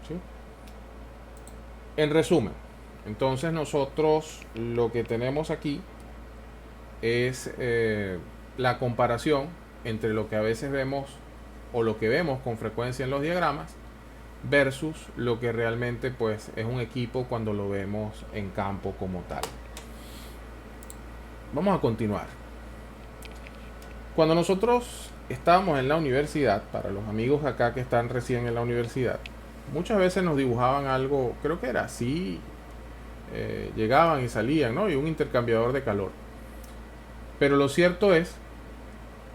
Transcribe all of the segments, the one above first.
¿sí? En resumen, entonces nosotros lo que tenemos aquí es la comparación entre lo que a veces vemos o lo que vemos con frecuencia en los diagramas versus lo que realmente pues es un equipo cuando lo vemos en campo como tal. Vamos a continuar. Cuando nosotros estábamos en la universidad, para los amigos acá que están recién en la universidad, muchas veces nos dibujaban algo, creo que era así, llegaban y salían, ¿no? Y un intercambiador de calor. Pero lo cierto es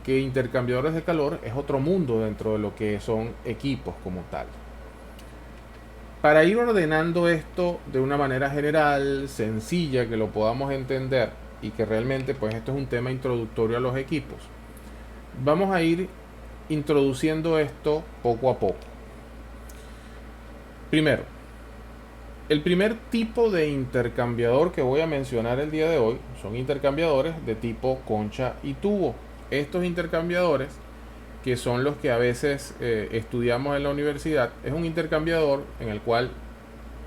que intercambiadores de calor es otro mundo dentro de lo que son equipos como tal. Para ir ordenando esto de una manera general, sencilla, que lo podamos entender y que realmente pues esto es un tema introductorio a los equipos, vamos a ir introduciendo esto poco a poco. Primero, el primer tipo de intercambiador que voy a mencionar el día de hoy son intercambiadores de tipo concha y tubo. Estos intercambiadores, que son los que a veces estudiamos en la universidad, es un intercambiador en el cual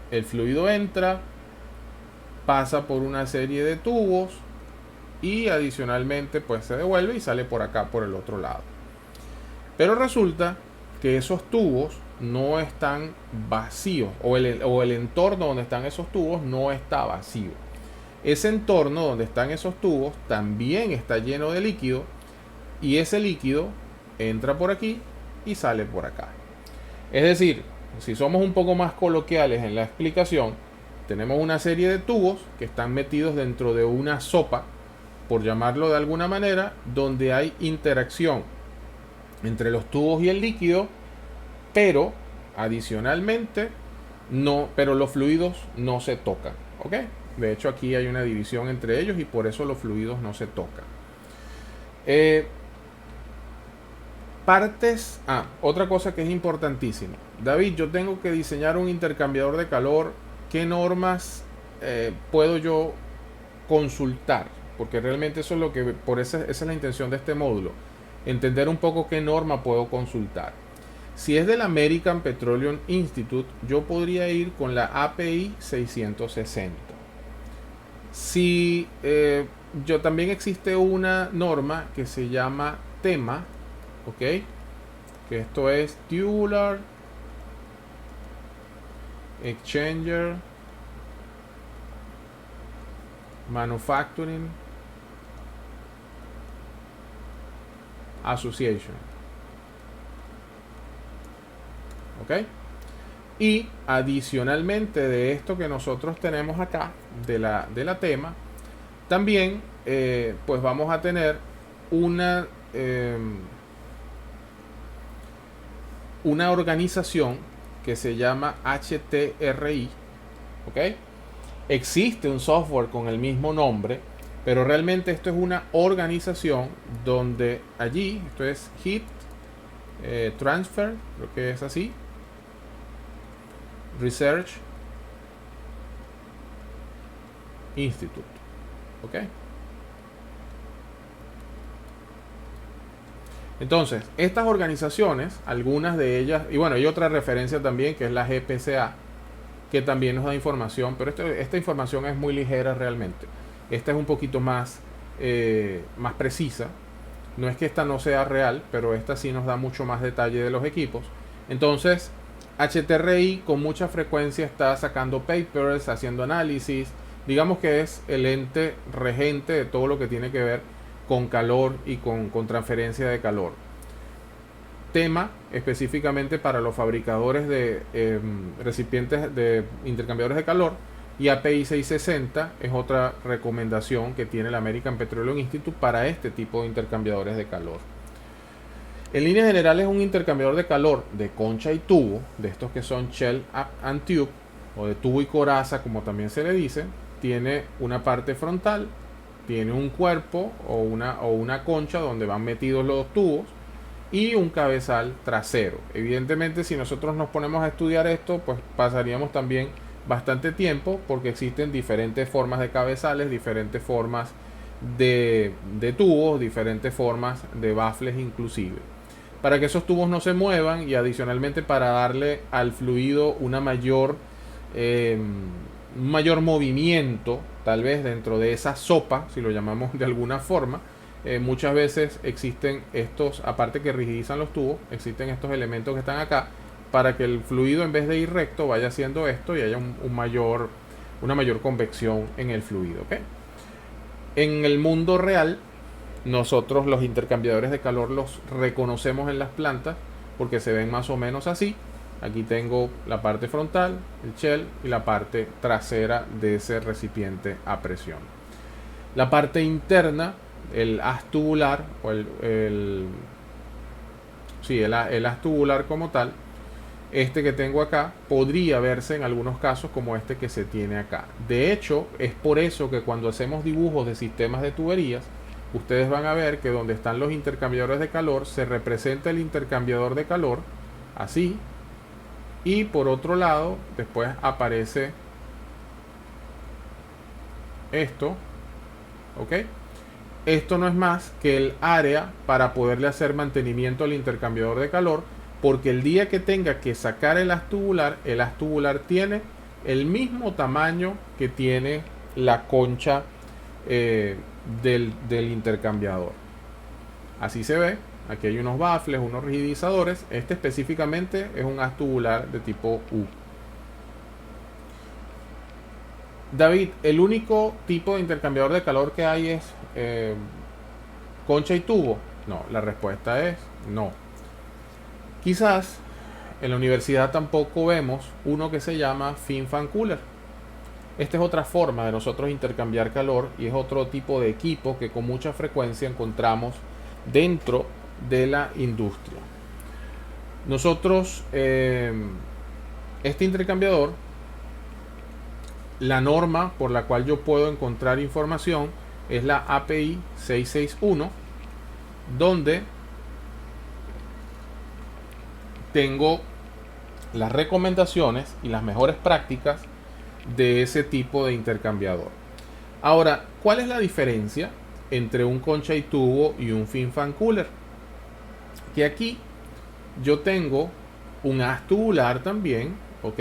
el fluido entra, pasa por una serie de tubos y adicionalmente pues se devuelve y sale por acá por el otro lado. Pero resulta que esos tubos no están vacíos o el entorno donde están esos tubos no está vacío. Ese entorno donde están esos tubos también está lleno de líquido y ese líquido entra por aquí y sale por acá. Es decir, si somos un poco más coloquiales en la explicación, tenemos una serie de tubos que están metidos dentro de una sopa, por llamarlo de alguna manera, donde hay interacción entre los tubos y el líquido, pero adicionalmente pero los fluidos no se tocan, ¿ok? De hecho aquí hay una división entre ellos y por eso los fluidos no se tocan. Otra cosa que es importantísima. David, yo tengo que diseñar un intercambiador de calor. ¿Qué normas puedo yo consultar? Porque realmente eso es lo que, esa es la intención de este módulo. Entender un poco qué norma puedo consultar. Si es del American Petroleum Institute, yo podría ir con la API 660. Si yo también existe una norma que se llama TEMA, ¿ok? Que esto es Tubular Exchanger Manufacturing Association, ¿ok? Y adicionalmente de esto que nosotros tenemos acá, de la tema, también pues vamos a tener una organización que se llama HTRI, ¿ok? Existe un software con el mismo nombre, pero realmente esto es una organización donde allí, esto es Heat Transfer, creo que es así, Research Institute, ¿ok? Entonces, estas organizaciones, algunas de ellas, y bueno, hay otra referencia también que es la GPCA, que también nos da información, pero esta información es muy ligera realmente. Esta es un poquito más precisa. No es que esta no sea real, pero esta sí nos da mucho más detalle de los equipos. Entonces, HTRI con mucha frecuencia está sacando papers, haciendo análisis. Digamos que es el ente regente de todo lo que tiene que ver con calor y con transferencia de calor. Tema específicamente para los fabricadores de recipientes de intercambiadores de calor, y API 660 es otra recomendación que tiene el American Petroleum Institute para este tipo de intercambiadores de calor. En líneas generales, un intercambiador de calor de concha y tubo, de estos que son shell and tube, o de tubo y coraza como también se le dice, tiene una parte frontal, tiene un cuerpo o una concha donde van metidos los tubos y un cabezal trasero. Evidentemente, si nosotros nos ponemos a estudiar esto, pues pasaríamos también bastante tiempo, porque existen diferentes formas de cabezales, diferentes formas de tubos, diferentes formas de baffles inclusive. para que esos tubos no se muevan y adicionalmente para darle al fluido un mayor movimiento, tal vez dentro de esa sopa, si lo llamamos de alguna forma. Muchas veces existen estos, aparte que rigidizan los tubos, existen estos elementos que están acá para que el fluido, en vez de ir recto, vaya haciendo esto y haya una mayor convección en el fluido, ¿okay? En el mundo real, nosotros los intercambiadores de calor los reconocemos en las plantas porque se ven más o menos así. Aquí tengo la parte frontal, el shell, y la parte trasera de ese recipiente a presión. La parte interna, el haz tubular, o el haz tubular como tal, este que tengo acá, podría verse en algunos casos como este que se tiene acá. De hecho, es por eso que cuando hacemos dibujos de sistemas de tuberías, ustedes van a ver que donde están los intercambiadores de calor, se representa el intercambiador de calor, así, y por otro lado, después aparece esto, ¿ok? Esto no es más que el área para poderle hacer mantenimiento al intercambiador de calor, porque el día que tenga que sacar el haz tubular tiene el mismo tamaño que tiene la concha del intercambiador. Así se ve. Aquí hay unos baffles, unos rigidizadores. Este específicamente es un haz tubular de tipo U. David, el único tipo de intercambiador de calor que hay es concha y tubo. No, la respuesta es no. Quizás en la universidad tampoco vemos uno que se llama fin fan cooler. Esta es otra forma de nosotros intercambiar calor y es otro tipo de equipo que con mucha frecuencia encontramos dentro de la industria. Nosotros, este intercambiador, la norma por la cual yo puedo encontrar información es la API 661, donde tengo las recomendaciones y las mejores prácticas de ese tipo de intercambiador. Ahora, ¿cuál es la diferencia entre un concha y tubo y un fin fan cooler? Que aquí yo tengo un haz tubular también, ¿ok?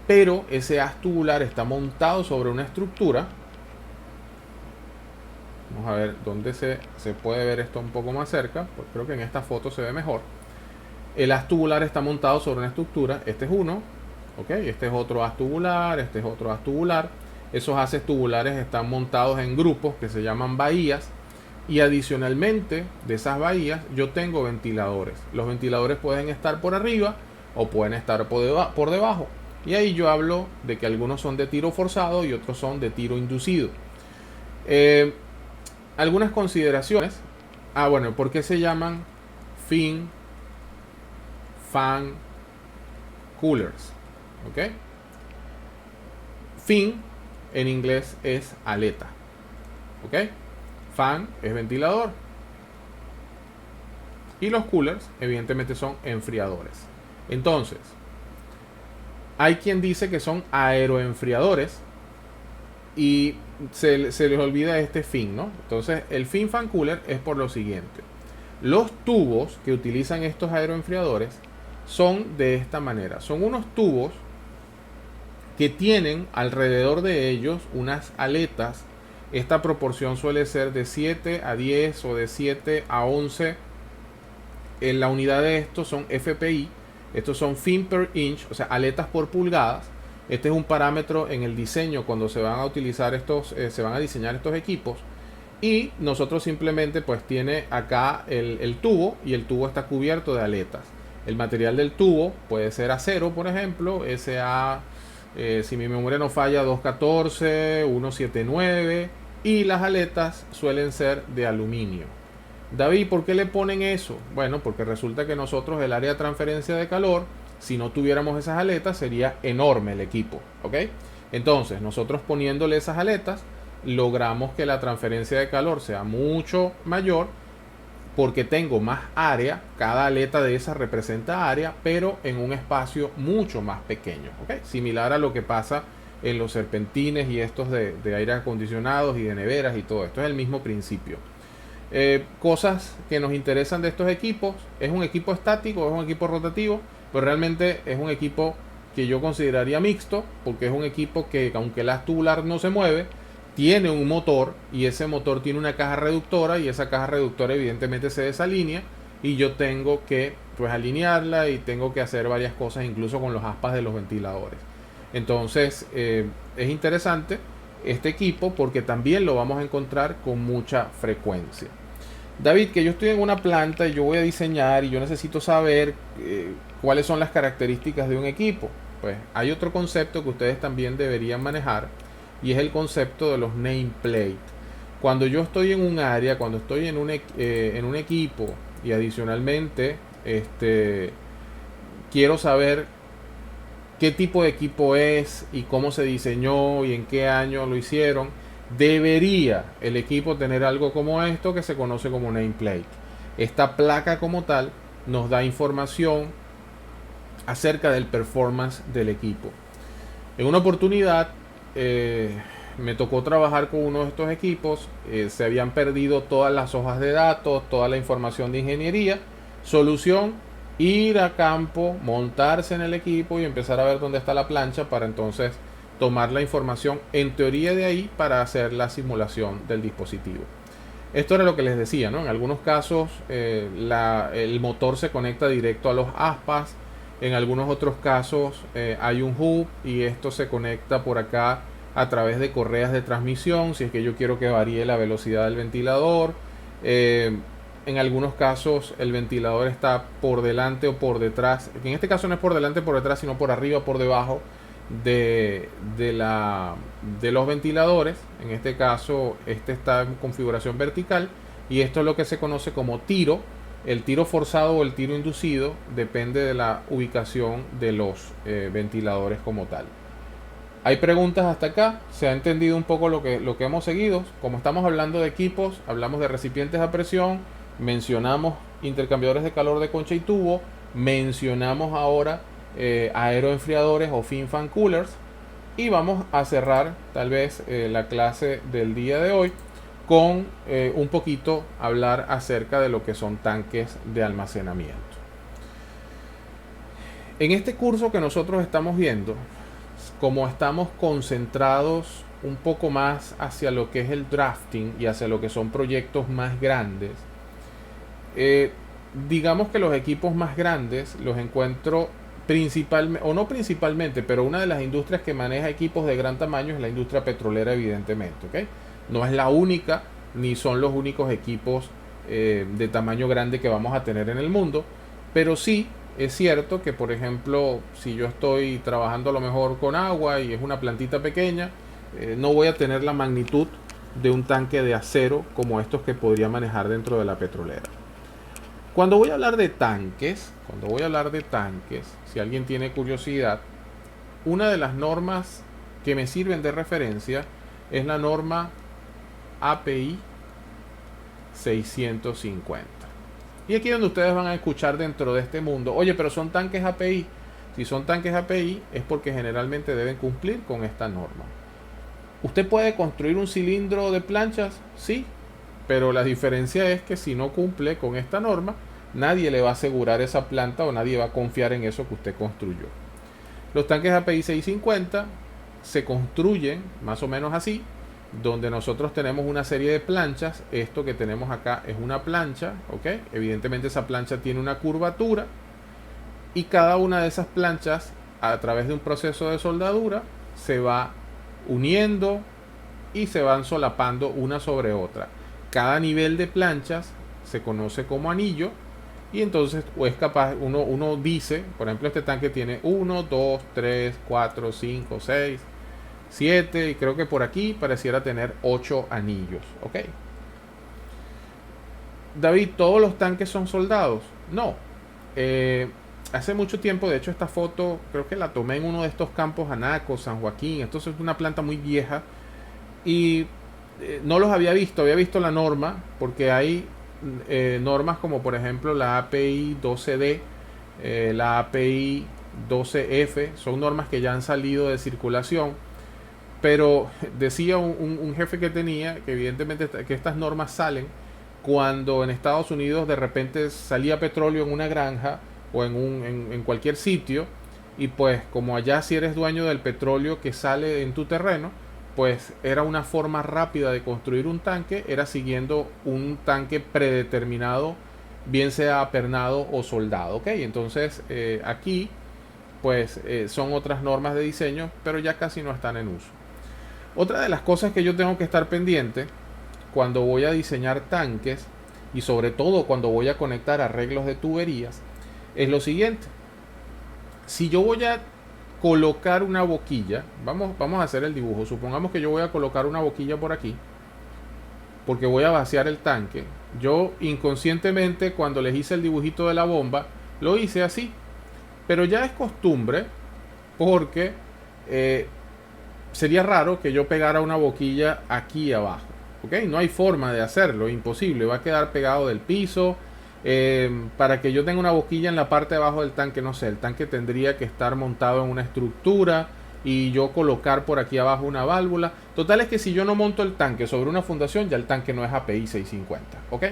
Pero ese haz tubular está montado sobre una estructura. Vamos a ver dónde se puede ver esto un poco más cerca, pues creo que en esta foto se ve mejor. El haz tubular está montado sobre una estructura. Este es uno, ¿ok? Este es otro haz tubular, este es otro haz tubular. Esos haces tubulares están montados en grupos que se llaman bahías. Y adicionalmente de esas bahías yo tengo ventiladores. Los ventiladores pueden estar por arriba o pueden estar por debajo. Y ahí yo hablo de que algunos son de tiro forzado y otros son de tiro inducido. Algunas consideraciones. Bueno, ¿por qué se llaman fin fan coolers? ¿Ok? Fin en inglés es aleta. ¿Ok? Fan es ventilador. Y los coolers evidentemente son enfriadores. Entonces, hay quien dice que son aeroenfriadores y se les olvida este fin, ¿no? Entonces, el fin fan cooler es por lo siguiente. Los tubos que utilizan estos aeroenfriadores son de esta manera. Son unos tubos que tienen alrededor de ellos unas aletas. Esta proporción suele ser de 7 a 10 o de 7 a 11. En la unidad de estos son FPI. Estos son fin per inch, o sea, aletas por pulgadas. Este es un parámetro en el diseño cuando se van a utilizar se van a diseñar estos equipos. Y nosotros simplemente pues tiene acá el tubo y el tubo está cubierto de aletas. El material del tubo puede ser acero, por ejemplo, SA, si mi memoria no falla, 214, 179. Y las aletas suelen ser de aluminio. David, ¿por qué le ponen eso? Bueno, porque resulta que nosotros el área de transferencia de calor, si no tuviéramos esas aletas, sería enorme el equipo, ¿ok? Entonces, nosotros poniéndole esas aletas, logramos que la transferencia de calor sea mucho mayor, porque tengo más área, cada aleta de esas representa área, pero en un espacio mucho más pequeño, ¿ok? Similar a lo que pasa en los serpentines y estos de aire acondicionados y de neveras y todo esto, es el mismo principio. Cosas que nos interesan de estos equipos: ¿es un equipo estático, es un equipo rotativo? Pues realmente es un equipo que yo consideraría mixto, porque es un equipo que, aunque el haz tubular no se mueve, tiene un motor, y ese motor tiene una caja reductora, y esa caja reductora evidentemente se desalinea, y yo tengo que pues alinearla, y tengo que hacer varias cosas incluso con los aspas de los ventiladores. Entonces es interesante este equipo porque también lo vamos a encontrar con mucha frecuencia. David, que yo estoy en una planta y yo voy a diseñar y yo necesito saber cuáles son las características de un equipo. Pues hay otro concepto que ustedes también deberían manejar, y es el concepto de los nameplate. Cuando yo estoy en un área, cuando estoy en un equipo, y adicionalmente quiero saber qué tipo de equipo es y cómo se diseñó y en qué año lo hicieron, debería el equipo tener algo como esto que se conoce como nameplate. Esta placa como tal nos da información acerca del performance del equipo. En una oportunidad me tocó trabajar con uno de estos equipos. Se habían perdido todas las hojas de datos, toda la información de ingeniería. Solución: ir a campo, montarse en el equipo y empezar a ver dónde está la plancha, para entonces tomar la información en teoría de ahí para hacer la simulación del dispositivo. Esto era lo que les decía, ¿no? En algunos casos el motor se conecta directo a los aspas. En algunos otros casos hay un hub y esto se conecta por acá a través de correas de transmisión, si es que yo quiero que varíe la velocidad del ventilador. En algunos casos el ventilador está por delante o por detrás. En este caso no es por delante o por detrás, sino por arriba o por debajo de los ventiladores. En este caso está en configuración vertical, y esto es lo que se conoce como tiro. El tiro forzado o el tiro inducido depende de la ubicación de los ventiladores como tal. ¿Hay preguntas hasta acá? ¿Se ha entendido un poco lo que hemos seguido? Como estamos hablando de equipos, hablamos de recipientes a presión, mencionamos intercambiadores de calor de concha y tubo, mencionamos ahora aeroenfriadores o fin fan coolers, y vamos a cerrar tal vez la clase del día de hoy con un poquito hablar acerca de lo que son tanques de almacenamiento. En este curso que nosotros estamos viendo, como estamos concentrados un poco más hacia lo que es el drafting y hacia lo que son proyectos más grandes, digamos que los equipos más grandes los encuentro principalmente, o no principalmente, pero una de las industrias que maneja equipos de gran tamaño es la industria petrolera, evidentemente, ¿okay? No es la única, ni son los únicos equipos de tamaño grande que vamos a tener en el mundo, pero sí es cierto que, por ejemplo, si yo estoy trabajando a lo mejor con agua y es una plantita pequeña, no voy a tener la magnitud de un tanque de acero como estos que podría manejar dentro de la petrolera. Cuando voy a hablar de tanques, si alguien tiene curiosidad, una de las normas que me sirven de referencia es la norma API 650. Y aquí es donde ustedes van a escuchar dentro de este mundo: oye, pero son tanques API. Si son tanques API es porque generalmente deben cumplir con esta norma. ¿Usted puede construir un cilindro de planchas? Sí, pero la diferencia es que si no cumple con esta norma, nadie le va a asegurar esa planta o nadie va a confiar en eso que usted construyó. Los tanques API 650 se construyen más o menos así, donde nosotros tenemos una serie de planchas. Esto que tenemos acá es una plancha, ¿ok? Evidentemente esa plancha tiene una curvatura, y cada una de esas planchas, a través de un proceso de soldadura, se va uniendo y se van solapando una sobre otra. Cada nivel de planchas se conoce como anillo, y entonces es capaz, uno dice, por ejemplo, este tanque tiene 1, 2, 3, 4, 5, 6, 7, y creo que por aquí pareciera tener 8 anillos, ¿ok? David, ¿todos los tanques son soldados? No. Hace mucho tiempo, de hecho esta foto creo que la tomé en uno de estos campos Anaco, San Joaquín. Esto es una planta muy vieja, y no los había visto la norma, porque hay normas como por ejemplo la API 12D, la API 12F, son normas que ya han salido de circulación. Pero decía un jefe que tenía que evidentemente que estas normas salen cuando en Estados Unidos de repente salía petróleo en una granja o en cualquier sitio, y pues como allá si eres dueño del petróleo que sale en tu terreno, pues era una forma rápida de construir un tanque, era siguiendo un tanque predeterminado, bien sea apernado o soldado, ¿ok? Entonces aquí pues son otras normas de diseño, pero ya casi no están en uso. Otra de las cosas que yo tengo que estar pendiente cuando voy a diseñar tanques, y sobre todo cuando voy a conectar arreglos de tuberías, es lo siguiente. Si yo voy a colocar una boquilla, vamos a hacer el dibujo. Supongamos que yo voy a colocar una boquilla por aquí, porque voy a vaciar el tanque. Yo inconscientemente, cuando les hice el dibujito de la bomba, lo hice así. Pero ya es costumbre, porque sería raro que yo pegara una boquilla aquí abajo. ¿Ok? No hay forma de hacerlo, imposible. Va a quedar pegado del piso. Para que yo tenga una boquilla en la parte de abajo del tanque, no sé, el tanque tendría que estar montado en una estructura y yo colocar por aquí abajo una válvula. Total es que si yo no monto el tanque sobre una fundación, ya el tanque no es API 650. ¿Ok?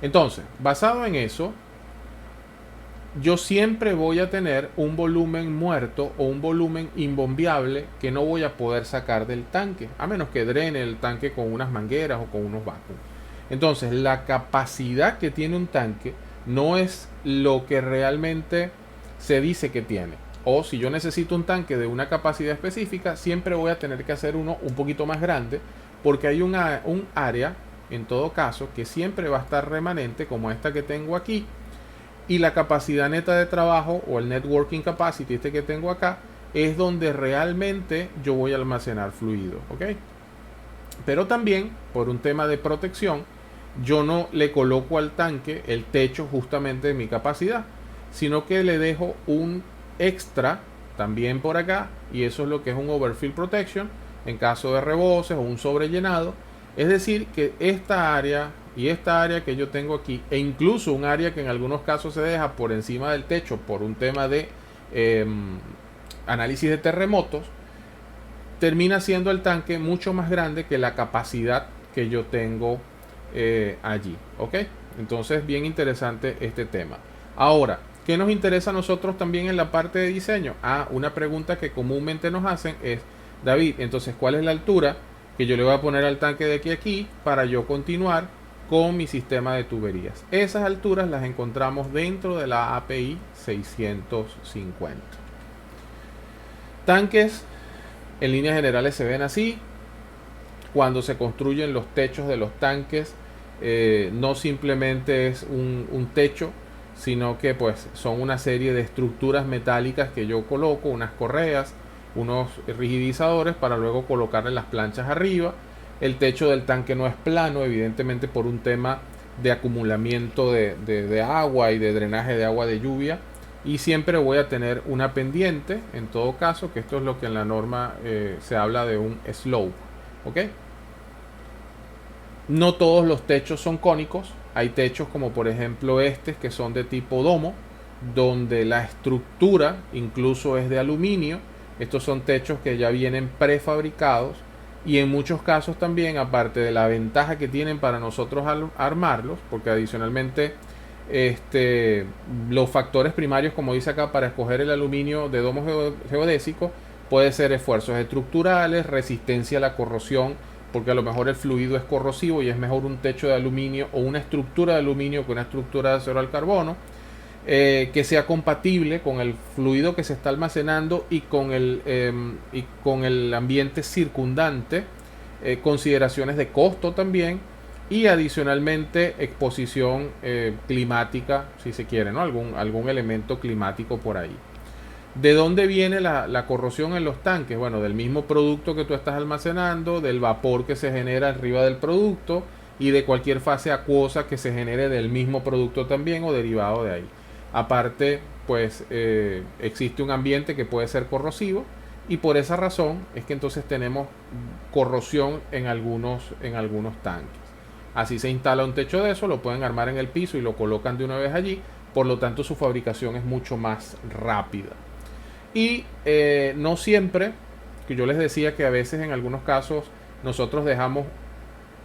Entonces, basado en eso, yo siempre voy a tener un volumen muerto o un volumen imbombiable que no voy a poder sacar del tanque, a menos que drene el tanque con unas mangueras o con unos vacuums. Entonces, la capacidad que tiene un tanque no es lo que realmente se dice que tiene. O si yo necesito un tanque de una capacidad específica, siempre voy a tener que hacer uno un poquito más grande, porque hay un área, en todo caso, que siempre va a estar remanente, como esta que tengo aquí, y la capacidad neta de trabajo, o el networking capacity, este que tengo acá, es donde realmente yo voy a almacenar fluido. ¿Ok? Pero también, por un tema de protección, yo no le coloco al tanque el techo justamente de mi capacidad, sino que le dejo un extra también por acá, y eso es lo que es un overfill protection en caso de reboses o un sobrellenado. Es decir, que esta área y esta área que yo tengo aquí, e incluso un área que en algunos casos se deja por encima del techo por un tema de análisis de terremotos, termina siendo el tanque mucho más grande que la capacidad que yo tengo allí. ¿Ok? Entonces, bien interesante este tema. Ahora, ¿qué nos interesa a nosotros también en la parte de diseño? Una pregunta que comúnmente nos hacen es: David, entonces, ¿cuál es la altura que yo le voy a poner al tanque de aquí a aquí para yo continuar con mi sistema de tuberías? Esas alturas las encontramos dentro de la API 650. Tanques en líneas generales se ven así. Cuando se construyen los techos de los tanques, no simplemente es un techo, sino que pues son una serie de estructuras metálicas que yo coloco, unas correas, unos rigidizadores para luego colocarle las planchas arriba. El techo del tanque no es plano, evidentemente, por un tema de acumulamiento de agua y de drenaje de agua de lluvia, y siempre voy a tener una pendiente, en todo caso, que esto es lo que en la norma se habla de un slope. ¿Ok? No todos los techos son cónicos. Hay techos como por ejemplo estos, que son de tipo domo, donde la estructura incluso es de aluminio. Estos son techos que ya vienen prefabricados, y en muchos casos también, aparte de la ventaja que tienen para nosotros al armarlos, porque adicionalmente los factores primarios, como dice acá, para escoger el aluminio de domo geodésico puede ser esfuerzos estructurales, resistencia a la corrosión, porque a lo mejor el fluido es corrosivo y es mejor un techo de aluminio o una estructura de aluminio que una estructura de acero al carbono, que sea compatible con el fluido que se está almacenando y con el ambiente circundante, consideraciones de costo también, y adicionalmente exposición climática, si se quiere, ¿no? Algún elemento climático por ahí. ¿De dónde viene la corrosión en los tanques? Bueno, del mismo producto que tú estás almacenando, del vapor que se genera arriba del producto y de cualquier fase acuosa que se genere del mismo producto también o derivado de ahí. Aparte, pues existe un ambiente que puede ser corrosivo, y por esa razón es que entonces tenemos corrosión en algunos tanques. Así se instala un techo de eso, lo pueden armar en el piso y lo colocan de una vez allí. Por lo tanto, su fabricación es mucho más rápida. Y no siempre, que yo les decía que a veces en algunos casos nosotros dejamos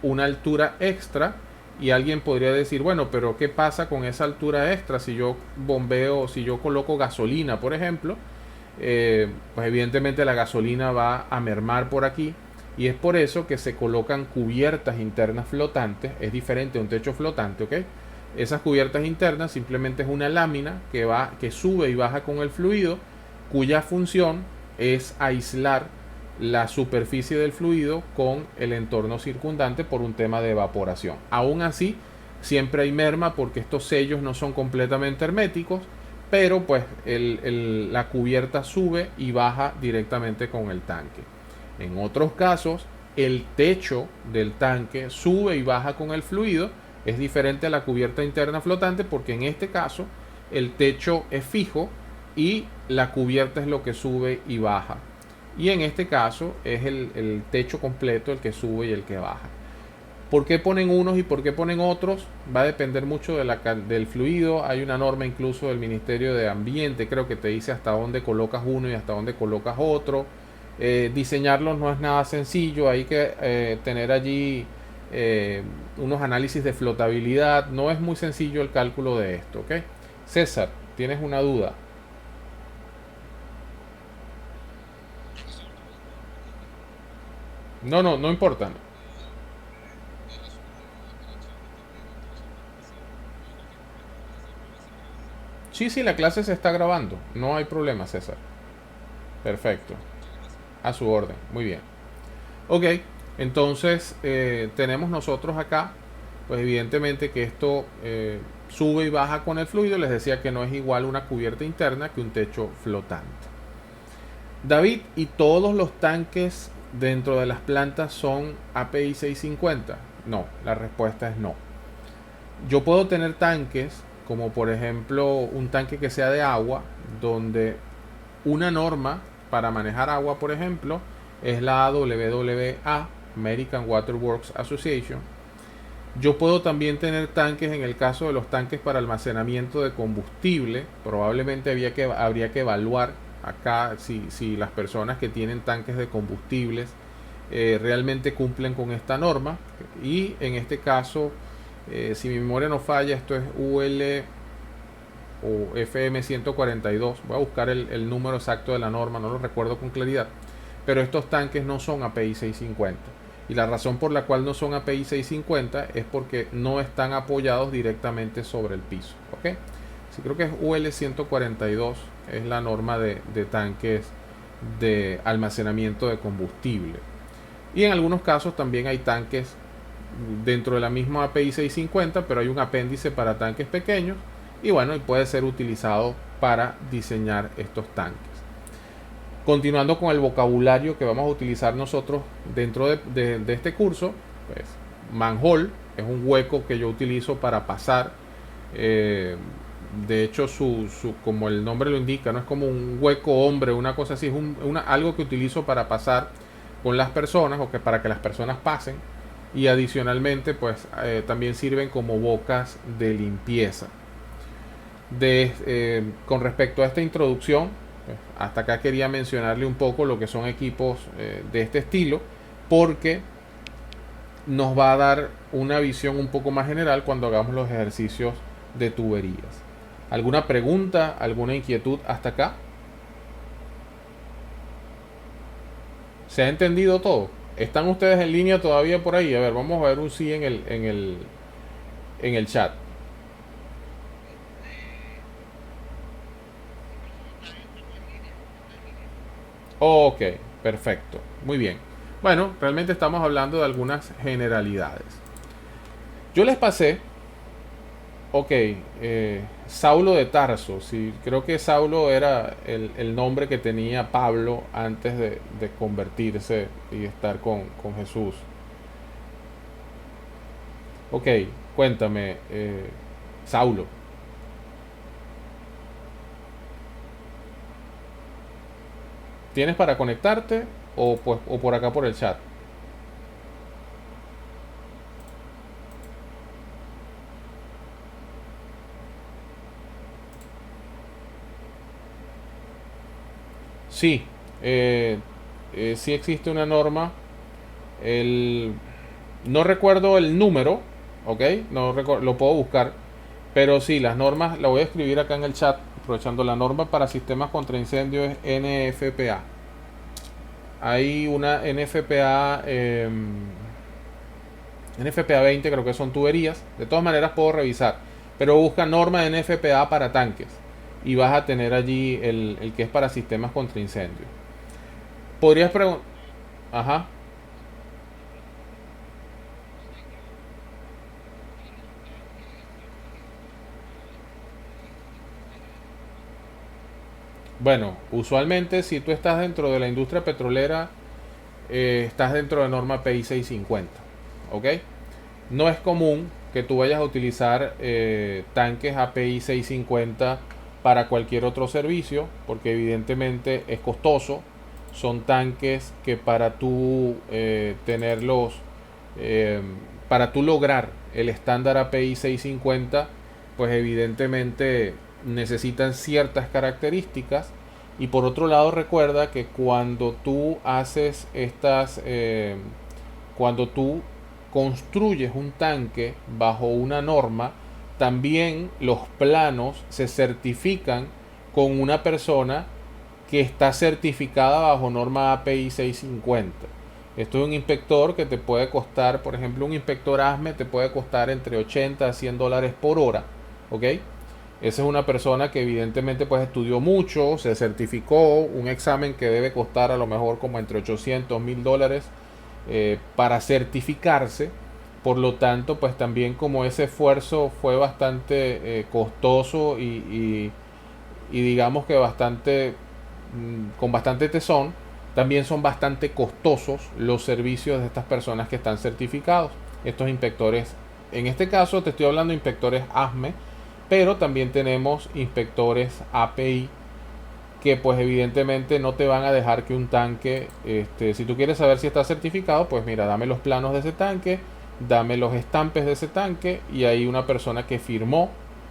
una altura extra, Y alguien podría decir, bueno, pero ¿qué pasa con esa altura extra si yo bombeo, si yo coloco gasolina, por ejemplo? Pues evidentemente la gasolina va a mermar por aquí, y es por eso que se colocan cubiertas internas flotantes. Es diferente a un techo flotante, ¿ok? Esas cubiertas internas simplemente es una lámina que sube y baja con el fluido, cuya función es aislar la superficie del fluido con el entorno circundante por un tema de evaporación. Aún así, siempre hay merma porque estos sellos no son completamente herméticos, pero pues la cubierta sube y baja directamente con el tanque. En otros casos, el techo del tanque sube y baja con el fluido. Es diferente a la cubierta interna flotante porque en este caso el techo es fijo y la cubierta es lo que sube y baja. Y en este caso es el techo completo el que sube y el que baja. ¿Por qué ponen unos y por qué ponen otros? Va a depender mucho del fluido. Hay una norma incluso del Ministerio de Ambiente, creo que te dice hasta dónde colocas uno y hasta dónde colocas otro. Diseñarlos no es nada sencillo, hay que tener allí unos análisis de flotabilidad. No es muy sencillo el cálculo de esto, ¿ok? César, ¿tienes una duda? No, no, no importa. Sí, sí, la clase se está grabando. No hay problema, César. Perfecto. A su orden. Muy bien. Ok, entonces tenemos nosotros acá, pues evidentemente que esto sube y baja con el fluido. Les decía que no es igual una cubierta interna que un techo flotante. David, ¿y todos los tanques dentro de las plantas son API 650? No, la respuesta es no. Yo puedo tener tanques, como por ejemplo un tanque que sea de agua, donde una norma para manejar agua, por ejemplo, es la AWWA, American Water Works Association. Yo puedo también tener tanques, en el caso de los tanques para almacenamiento de combustible. Probablemente habría que evaluar acá si las personas que tienen tanques de combustibles realmente cumplen con esta norma. Y en este caso, si mi memoria no falla, esto es UL o FM 142. Voy a buscar el número exacto de la norma, no lo recuerdo con claridad. Pero estos tanques no son API 650. Y la razón por la cual no son API 650 es porque no están apoyados directamente sobre el piso. ¿Ok? Sí, creo que es UL 142, es la norma de tanques de almacenamiento de combustible. Y en algunos casos también hay tanques dentro de la misma API 650, pero hay un apéndice para tanques pequeños. Y bueno, y puede ser utilizado para diseñar estos tanques. Continuando con el vocabulario que vamos a utilizar nosotros dentro de este curso, pues manhole es un hueco que yo utilizo para pasar. De hecho, como el nombre lo indica, no es como un hueco hombre, una cosa así, es algo que utilizo para pasar con las personas o que para que las personas pasen. Y adicionalmente, pues también sirven como bocas de limpieza. Con respecto a esta introducción, pues, hasta acá quería mencionarle un poco lo que son equipos de este estilo, porque nos va a dar una visión un poco más general cuando hagamos los ejercicios de tuberías. ¿Alguna pregunta, alguna inquietud hasta acá? ¿Se ha entendido todo? ¿Están ustedes en línea todavía por ahí? A ver, vamos a ver un sí en el chat. Ok, perfecto. Muy bien. Bueno, realmente estamos hablando de algunas generalidades. Yo les pasé, ok, Saulo de Tarso. Sí, creo que Saulo era el nombre que tenía Pablo antes de convertirse y estar con Jesús. Ok, cuéntame, Saulo. ¿Tienes para conectarte o por acá por el chat? Sí, sí existe una norma. No recuerdo el número, ¿ok? Lo puedo buscar. Pero sí, las normas, la voy a escribir acá en el chat, aprovechando. La norma para sistemas contra incendios es NFPA. Hay una NFPA, NFPA 20, creo que son tuberías. De todas maneras puedo revisar. Pero busca norma NFPA para tanques. Y vas a tener allí el que es para sistemas contra incendios. Podrías preguntar... Ajá. Bueno, usualmente si tú estás dentro de la industria petrolera, estás dentro de norma PI 650. ¿Ok? No es común que tú vayas a utilizar tanques API 650 para cualquier otro servicio, porque evidentemente es costoso. Son tanques que para tú tenerlos, eh, para tú lograr el estándar API 650, pues evidentemente necesitan ciertas características. Y por otro lado, recuerda que cuando tú haces estas, cuando tú construyes un tanque bajo una norma, también los planos se certifican con una persona que está certificada bajo norma API 650. Esto es un inspector que te puede costar, por ejemplo, un inspector ASME te puede costar entre 80 a 100 dólares por hora. ¿Ok? Esa es una persona que evidentemente pues estudió mucho, se certificó, un examen que debe costar a lo mejor como entre 800 mil dólares para certificarse. Por lo tanto, pues también como ese esfuerzo fue bastante costoso y digamos que bastante con bastante tesón, también son bastante costosos los servicios de estas personas que están certificados. Estos inspectores, en este caso te estoy hablando de inspectores ASME, pero también tenemos inspectores API que pues evidentemente no te van a dejar que un tanque, si tú quieres saber si está certificado, pues mira, dame los planos de ese tanque, dame los estampes de ese tanque y hay una persona que firmó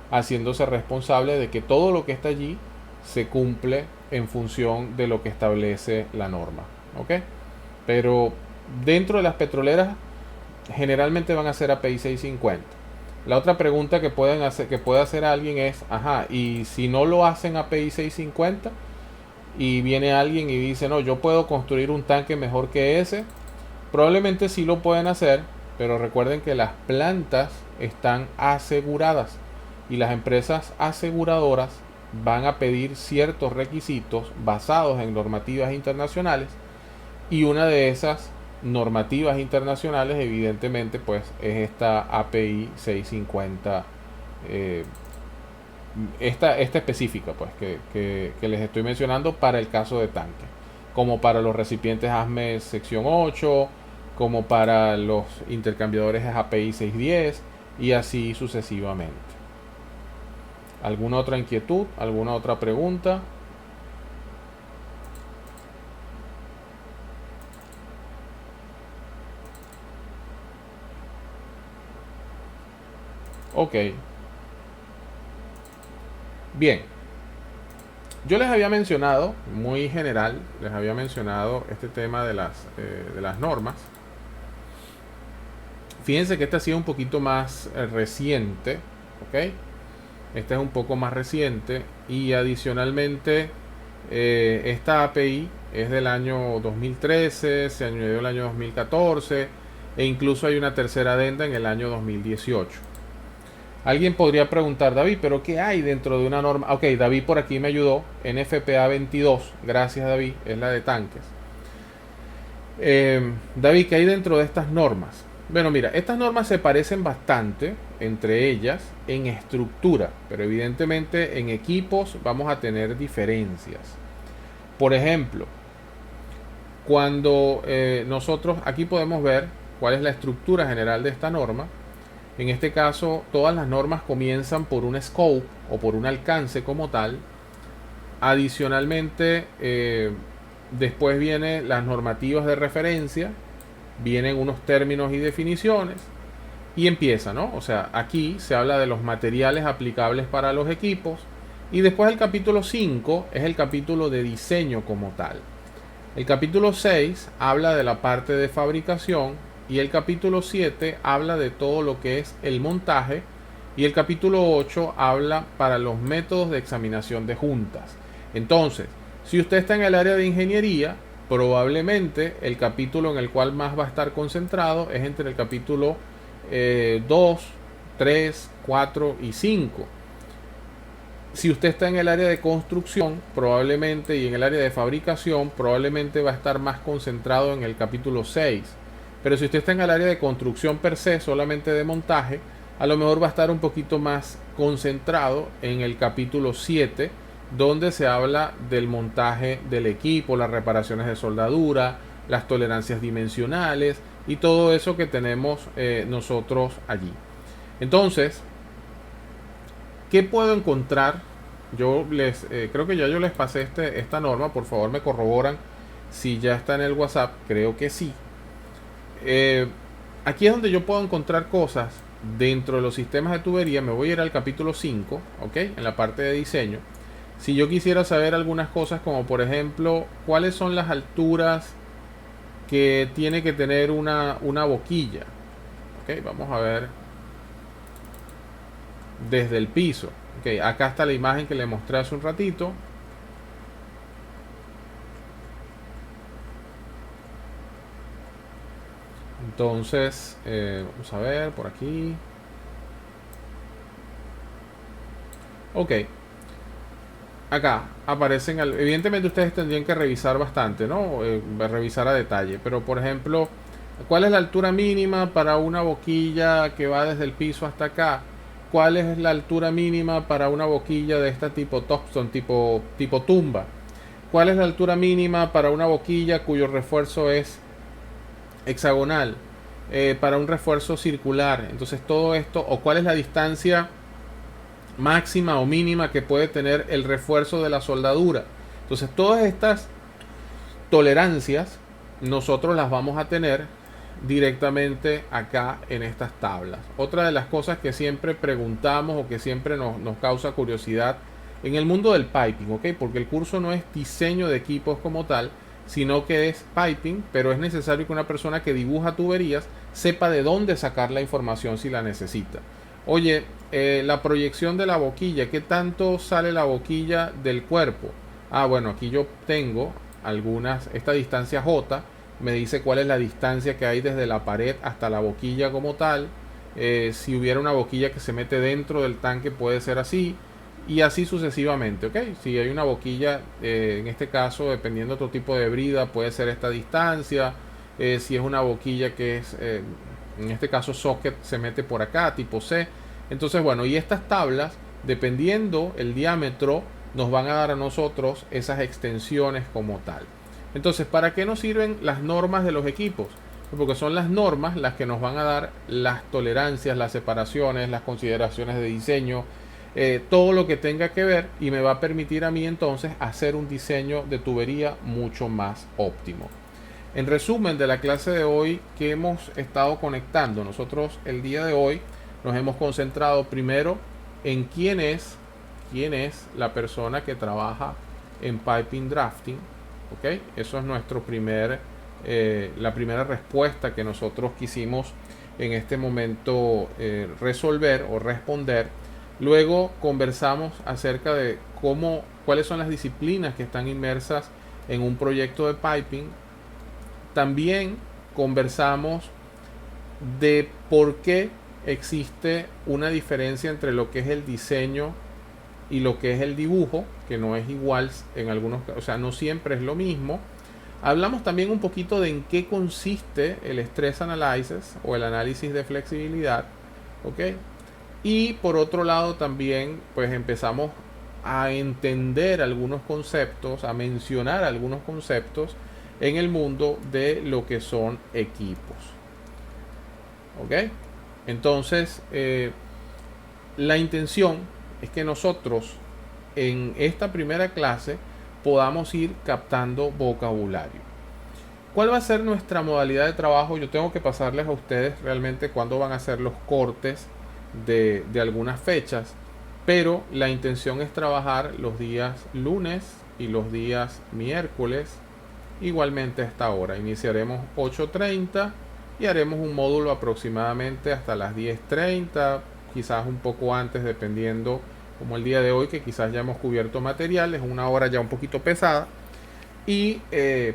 haciéndose responsable de que todo lo que está allí se cumple en función de lo que establece la norma. ¿Ok? Pero dentro de las petroleras generalmente van a ser API 650. La otra pregunta que puede hacer alguien es, ajá, y si no lo hacen API 650 y viene alguien y dice, no, yo puedo construir un tanque mejor que ese, probablemente sí lo pueden hacer, pero recuerden que las plantas están aseguradas y las empresas aseguradoras van a pedir ciertos requisitos basados en normativas internacionales y una de esas normativas internacionales evidentemente pues es esta API 650 esta específica pues que les estoy mencionando para el caso de tanque, como para los recipientes ASME sección 8, como para los intercambiadores API 610 y así sucesivamente. ¿Alguna otra inquietud? ¿Alguna otra pregunta? Ok. Bien. Yo les había mencionado, muy general, les había mencionado este tema de las normas. Fíjense que este ha sido un poquito más reciente, ¿ok? Este es un poco más reciente y adicionalmente esta API es del año 2013, se añadió el año 2014 e incluso hay una tercera adenda en el año 2018. Alguien podría preguntar, David, ¿pero qué hay dentro de una norma? Ok, David por aquí me ayudó, NFPA 22, gracias David, es la de tanques. David, ¿qué hay dentro de estas normas? Bueno, mira, estas normas se parecen bastante entre ellas en estructura, pero evidentemente en equipos vamos a tener diferencias. Por ejemplo, cuando nosotros aquí podemos ver cuál es la estructura general de esta norma. En este caso, todas las normas comienzan por un scope o por un alcance como tal. Adicionalmente, después vienen las normativas de referencia, vienen unos términos y definiciones y empieza, ¿no? O sea, aquí se habla de los materiales aplicables para los equipos y después el capítulo 5 es el capítulo de diseño como tal. El capítulo 6 habla de la parte de fabricación y el capítulo 7 habla de todo lo que es el montaje, y el capítulo 8 habla para los métodos de examinación de juntas. Entonces, si usted está en el área de ingeniería, probablemente el capítulo en el cual más va a estar concentrado es entre el capítulo 2, 3, 4 y 5. Si usted está en el área de construcción, probablemente, y en el área de fabricación, probablemente va a estar más concentrado en el capítulo 6. Pero si usted está en el área de construcción per se, solamente de montaje, a lo mejor va a estar un poquito más concentrado en el capítulo 7, donde se habla del montaje del equipo, las reparaciones de soldadura, las tolerancias dimensionales y todo eso que tenemos nosotros allí. Entonces, ¿qué puedo encontrar? Yo les creo que ya yo les pasé esta norma. Por favor me corroboran si ya está en el WhatsApp. Creo que sí. Aquí es donde yo puedo encontrar cosas dentro de los sistemas de tubería. Me voy a ir al capítulo 5, ¿ok? En la parte de diseño. Si yo quisiera saber algunas cosas, como por ejemplo, cuáles son las alturas que tiene que tener una boquilla. Ok, vamos a ver desde el piso. Ok, acá está la imagen que le mostré hace un ratito. Entonces, vamos a ver por aquí. Ok. Acá aparecen, evidentemente ustedes tendrían que revisar bastante, ¿no? Revisar a detalle. Pero por ejemplo, ¿cuál es la altura mínima para una boquilla que va desde el piso hasta acá? ¿Cuál es la altura mínima para una boquilla de esta tipo topstone, tipo tumba? ¿Cuál es la altura mínima para una boquilla cuyo refuerzo es hexagonal? Para un refuerzo circular. Entonces todo esto, o cuál es la distancia máxima o mínima que puede tener el refuerzo de la soldadura. Entonces todas estas tolerancias nosotros las vamos a tener directamente acá en estas tablas. Otra de las cosas que siempre preguntamos o que siempre nos causa curiosidad en el mundo del piping, ¿ok? Porque el curso no es diseño de equipos como tal, sino que es piping, pero es necesario que una persona que dibuja tuberías sepa de dónde sacar la información si la necesita. Oye, la proyección de la boquilla, ¿qué tanto sale la boquilla del cuerpo? Ah, bueno, aquí yo tengo esta distancia J, me dice cuál es la distancia que hay desde la pared hasta la boquilla como tal. Si hubiera una boquilla que se mete dentro del tanque puede ser así, y así sucesivamente, ¿ok? Si hay una boquilla, en este caso, dependiendo de otro tipo de brida, puede ser esta distancia. Si es una boquilla que es, en este caso, socket, se mete por acá, tipo C. Entonces, bueno, y estas tablas, dependiendo el diámetro, nos van a dar a nosotros esas extensiones como tal. Entonces, ¿para qué nos sirven las normas de los equipos? Porque son las normas las que nos van a dar las tolerancias, las separaciones, las consideraciones de diseño, todo lo que tenga que ver, y me va a permitir a mí entonces hacer un diseño de tubería mucho más óptimo. En resumen de la clase de hoy que hemos estado conectando, nosotros el día de hoy nos hemos concentrado primero en quién es la persona que trabaja en piping drafting, ¿ok? Eso es nuestro la primera respuesta que nosotros quisimos en este momento resolver o responder. Luego conversamos acerca de cuáles son las disciplinas que están inmersas en un proyecto de piping. También conversamos de por qué existe una diferencia entre lo que es el diseño y lo que es el dibujo, que no es igual en algunos casos, o sea, no siempre es lo mismo. Hablamos también un poquito de en qué consiste el stress analysis o el análisis de flexibilidad, ¿ok? Y por otro lado también pues empezamos a entender algunos conceptos, a mencionar algunos conceptos en el mundo de lo que son equipos. ¿Ok? Entonces, la intención es que nosotros en esta primera clase podamos ir captando vocabulario. ¿Cuál va a ser nuestra modalidad de trabajo? Yo tengo que pasarles a ustedes realmente cuándo van a ser los cortes de algunas fechas, pero la intención es trabajar los días lunes y los días miércoles igualmente a esta hora. Iniciaremos 8:30 y haremos un módulo aproximadamente hasta las 10:30, quizás un poco antes, dependiendo, como el día de hoy, que quizás ya hemos cubierto material, es una hora ya un poquito pesada, y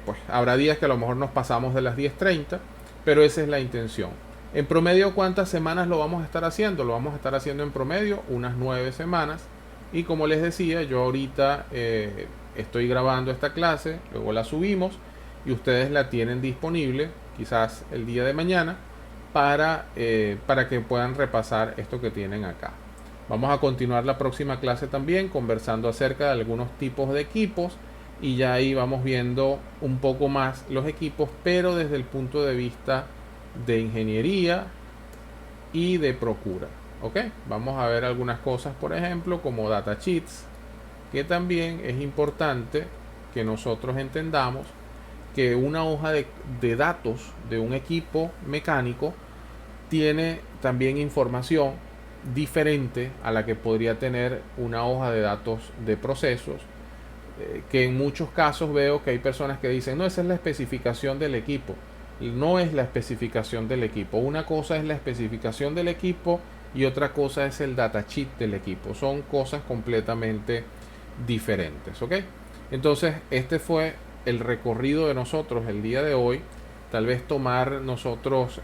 pues habrá días que a lo mejor nos pasamos de las 10:30, pero esa es la intención. En promedio, ¿cuántas semanas lo vamos a estar haciendo? Lo vamos a estar haciendo en promedio unas 9 semanas, y como les decía, yo ahorita estoy grabando esta clase, luego la subimos y ustedes la tienen disponible quizás el día de mañana para que puedan repasar esto que tienen acá. Vamos a continuar la próxima clase también conversando acerca de algunos tipos de equipos, y ya ahí vamos viendo un poco más los equipos, pero desde el punto de vista de ingeniería y de procura. Ok, vamos a ver algunas cosas, por ejemplo, como data sheets, que también es importante que nosotros entendamos que una hoja de datos de un equipo mecánico tiene también información diferente a la que podría tener una hoja de datos de procesos, que en muchos casos veo que hay personas que dicen, no, esa es la especificación del equipo. No es la especificación del equipo. Una cosa es la especificación del equipo y otra cosa es el datasheet del equipo. Son cosas completamente diferentes, ¿ok? Entonces, este fue el recorrido de nosotros el día de hoy. Tal vez tomar nosotros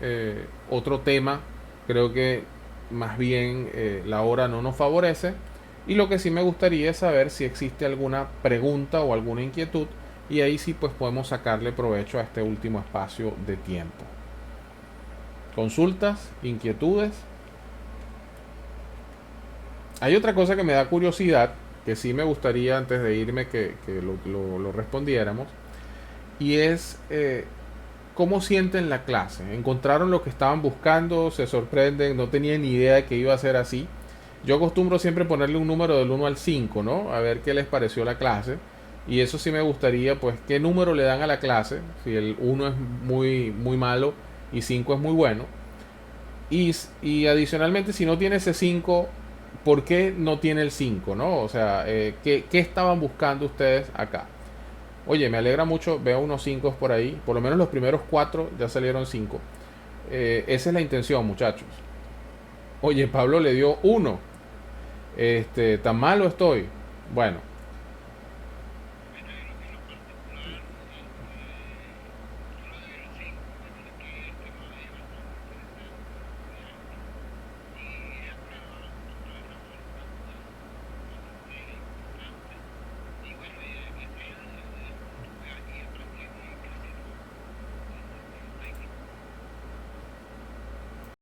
otro tema, creo que más bien la hora no nos favorece, y lo que sí me gustaría es saber si existe alguna pregunta o alguna inquietud, y ahí sí pues podemos sacarle provecho a este último espacio de tiempo. Consultas, inquietudes. Hay otra cosa que me da curiosidad, que sí me gustaría antes de irme que lo respondiéramos, y es cómo sienten la clase. ¿Encontraron lo que estaban buscando? ¿Se sorprenden? No tenían ni idea de que iba a ser así. Yo acostumbro siempre ponerle un número del 1 al 5, ¿no? A ver qué les pareció la clase. Y eso sí me gustaría, pues, qué número le dan a la clase. Si el 1 es muy, muy malo y 5 es muy bueno. Y adicionalmente, si no tiene ese 5, ¿por qué no tiene el 5, no? O sea, ¿qué estaban buscando ustedes acá? Oye, me alegra mucho, veo unos 5 por ahí. Por lo menos los primeros 4 ya salieron 5. Esa es la intención, muchachos. Oye, Pablo le dio 1. Tan malo estoy. Bueno,